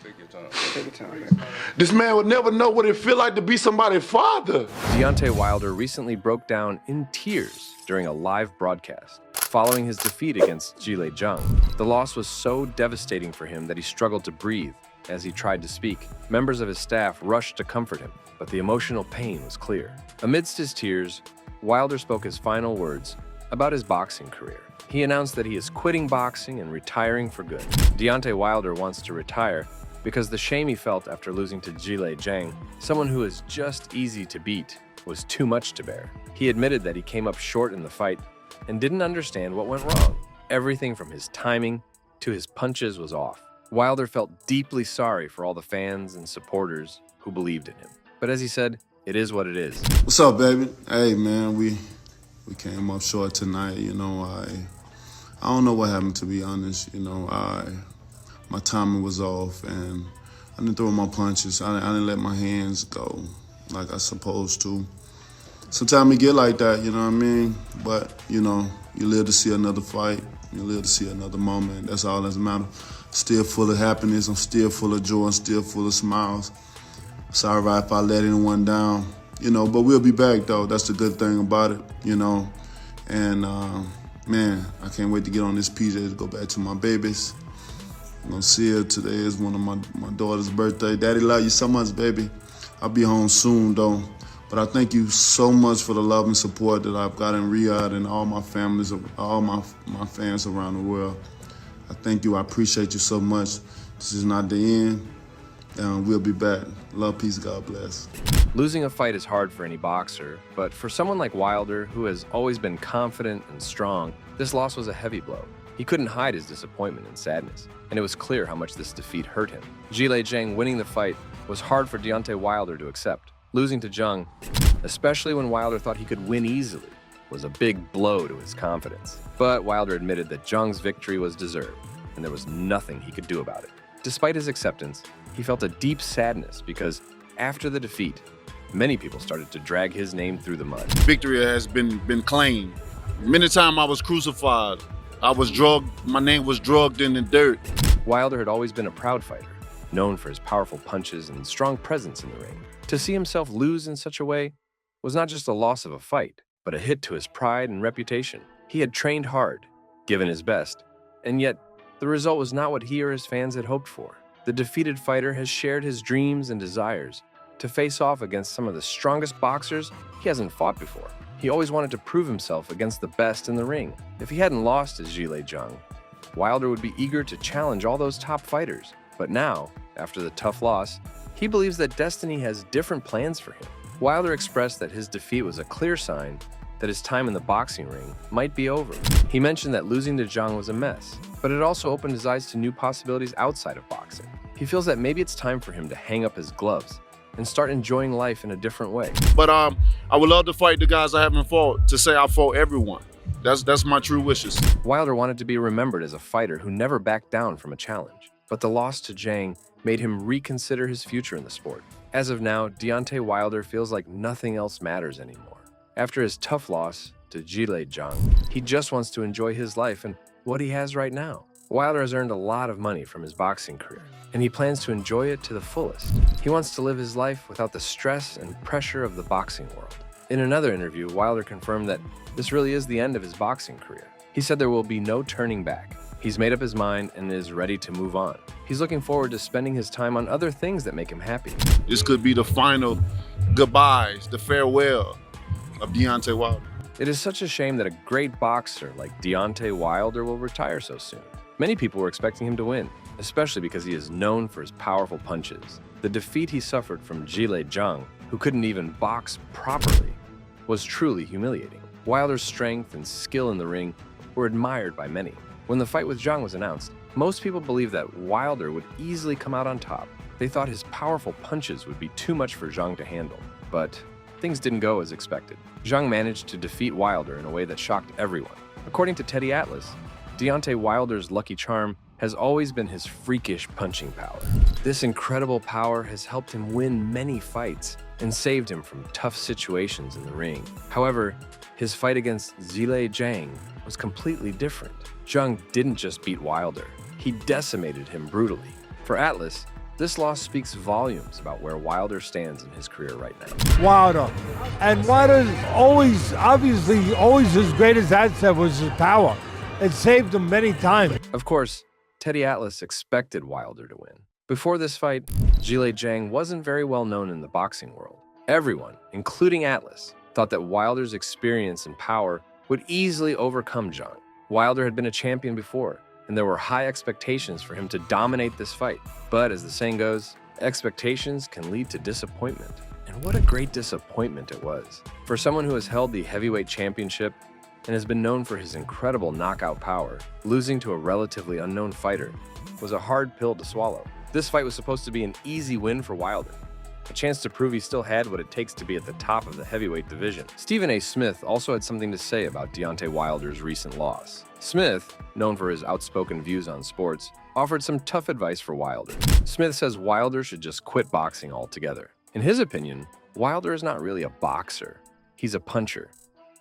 Take your time. Take your time. This man would never know what it feel like to be somebody's father. Deontay Wilder recently broke down in tears during a live broadcast following his defeat against Zhilei Zhang. The loss was so devastating for him that he struggled to breathe as he tried to speak. Members of his staff rushed to comfort him, but the emotional pain was clear. Amidst his tears, Wilder spoke his final words about his boxing career. He announced that he is quitting boxing and retiring for good. Deontay Wilder wants to retire because the shame he felt after losing to Zhilei Zhang, someone who is just easy to beat, was too much to bear. He admitted that he came up short in the fight and didn't understand what went wrong. Everything from his timing to his punches was off. Wilder felt deeply sorry for all the fans and supporters who believed in him. But as he said, it is what it is. What's up, baby? Hey, man, we came up short tonight. You know, I don't know what happened, to be honest. You know, my timing was off, and I didn't throw my punches. I didn't let my hands go like I supposed to. Sometimes it get like that, you know what I mean? But, you know, you live to see another fight. You live to see another moment. That's all that matters. Still full of happiness. I'm still full of joy. I'm still full of smiles. Sorry if I let anyone down, you know, but we'll be back, though. That's the good thing about it, you know. And, man, I can't wait to get on this PJ to go back to my babies. I'm going to see her. Today is one of my daughter's birthday. Daddy love you so much, baby. I'll be home soon, though. But I thank you so much for the love and support that I've got in Riyadh and all my families, all my fans around the world. I thank you. I appreciate you so much. This is not the end. We'll be back. Love, peace, God bless. Losing a fight is hard for any boxer, but for someone like Wilder, who has always been confident and strong, this loss was a heavy blow. He couldn't hide his disappointment and sadness, and it was clear how much this defeat hurt him. Zhilei Zhang winning the fight was hard for Deontay Wilder to accept. Losing to Zhang, especially when Wilder thought he could win easily, was a big blow to his confidence. But Wilder admitted that Zhang's victory was deserved, and there was nothing he could do about it. Despite his acceptance, he felt a deep sadness because after the defeat, many people started to drag his name through the mud. Victory has been claimed. Many times I was crucified. I was drugged, my name was drugged in the dirt. Wilder had always been a proud fighter, known for his powerful punches and strong presence in the ring. To see himself lose in such a way was not just a loss of a fight, but a hit to his pride and reputation. He had trained hard, given his best, and yet the result was not what he or his fans had hoped for. The defeated fighter has shared his dreams and desires to face off against some of the strongest boxers he hasn't fought before. He always wanted to prove himself against the best in the ring. If he hadn't lost to Zhilei Zhang, Wilder would be eager to challenge all those top fighters. But now, after the tough loss, he believes that destiny has different plans for him. Wilder expressed that his defeat was a clear sign that his time in the boxing ring might be over. He mentioned that losing to Zhang was a mess, but it also opened his eyes to new possibilities outside of boxing. He feels that maybe it's time for him to hang up his gloves and start enjoying life in a different way. But I would love to fight the guys I haven't fought, to say I fought everyone. That's my true wishes. Wilder wanted to be remembered as a fighter who never backed down from a challenge, but the loss to Zhang made him reconsider his future in the sport. As of now, Deontay Wilder feels like nothing else matters anymore. After his tough loss to Zhilei Zhang, he just wants to enjoy his life and what he has right now. Wilder has earned a lot of money from his boxing career, and he plans to enjoy it to the fullest. He wants to live his life without the stress and pressure of the boxing world. In another interview, Wilder confirmed that this really is the end of his boxing career. He said there will be no turning back. He's made up his mind and is ready to move on. He's looking forward to spending his time on other things that make him happy. This could be the final goodbyes, the farewell of Deontay Wilder. It is such a shame that a great boxer like Deontay Wilder will retire so soon. Many people were expecting him to win, especially because he is known for his powerful punches. The defeat he suffered from Zhilei Zhang, who couldn't even box properly, was truly humiliating. Wilder's strength and skill in the ring were admired by many. When the fight with Zhang was announced, most people believed that Wilder would easily come out on top. They thought his powerful punches would be too much for Zhang to handle. But things didn't go as expected. Zhang managed to defeat Wilder in a way that shocked everyone. According to Teddy Atlas, Deontay Wilder's lucky charm has always been his freakish punching power. This incredible power has helped him win many fights and saved him from tough situations in the ring. However, his fight against Zhilei Zhang was completely different. Zhang didn't just beat Wilder, he decimated him brutally. For Atlas, this loss speaks volumes about where Wilder stands in his career right now. Wilder. And Wilder's obviously always his greatest asset was his power. It saved him many times. Of course, Teddy Atlas expected Wilder to win. Before this fight, Zhilei Zhang wasn't very well known in the boxing world. Everyone, including Atlas, thought that Wilder's experience and power would easily overcome Zhang. Wilder had been a champion before, and there were high expectations for him to dominate this fight. But as the saying goes, expectations can lead to disappointment. And what a great disappointment it was. For someone who has held the heavyweight championship and has been known for his incredible knockout power, losing to a relatively unknown fighter was a hard pill to swallow. This fight was supposed to be an easy win for Wilder, a chance to prove he still had what it takes to be at the top of the heavyweight division. Stephen A. Smith also had something to say about Deontay Wilder's recent loss. Smith, known for his outspoken views on sports, offered some tough advice for Wilder. Smith says Wilder should just quit boxing altogether. In his opinion, Wilder is not really a boxer. He's a puncher.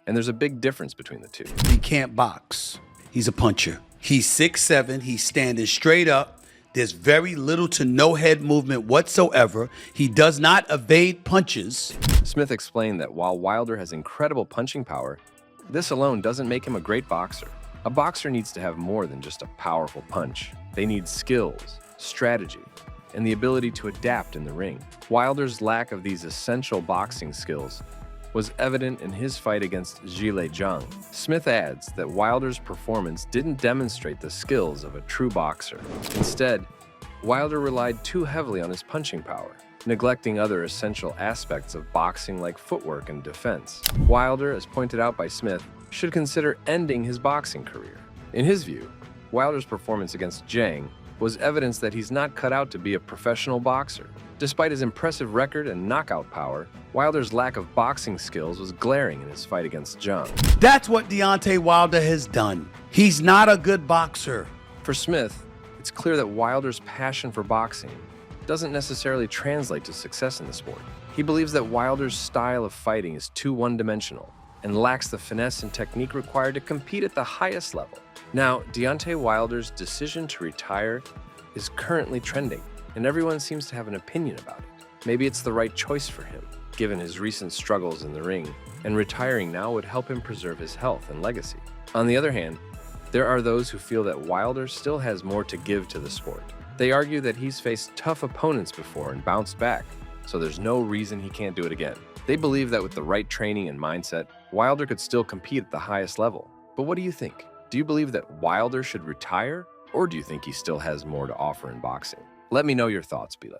And there's a big difference between the two. He can't box. He's a puncher. He's 6'7", he's standing straight up. There's very little to no head movement whatsoever. He does not evade punches. Smith explained that while Wilder has incredible punching power, this alone doesn't make him a great boxer. A boxer needs to have more than just a powerful punch. They need skills, strategy, and the ability to adapt in the ring. Wilder's lack of these essential boxing skills was evident in his fight against Zhilei Zhang. Smith adds that Wilder's performance didn't demonstrate the skills of a true boxer. Instead, Wilder relied too heavily on his punching power, neglecting other essential aspects of boxing like footwork and defense. Wilder, as pointed out by Smith, should consider ending his boxing career. In his view, Wilder's performance against Zhang was evidence that he's not cut out to be a professional boxer. Despite his impressive record and knockout power, Wilder's lack of boxing skills was glaring in his fight against Zhang. That's what Deontay Wilder has done. He's not a good boxer. For Smith, it's clear that Wilder's passion for boxing doesn't necessarily translate to success in the sport. He believes that Wilder's style of fighting is too one-dimensional and lacks the finesse and technique required to compete at the highest level. Now, Deontay Wilder's decision to retire is currently trending, and everyone seems to have an opinion about it. Maybe it's the right choice for him, given his recent struggles in the ring, and retiring now would help him preserve his health and legacy. On the other hand, there are those who feel that Wilder still has more to give to the sport. They argue that he's faced tough opponents before and bounced back, so there's no reason he can't do it again. They believe that with the right training and mindset, Wilder could still compete at the highest level. But what do you think? Do you believe that Wilder should retire, or do you think he still has more to offer in boxing? Let me know your thoughts below.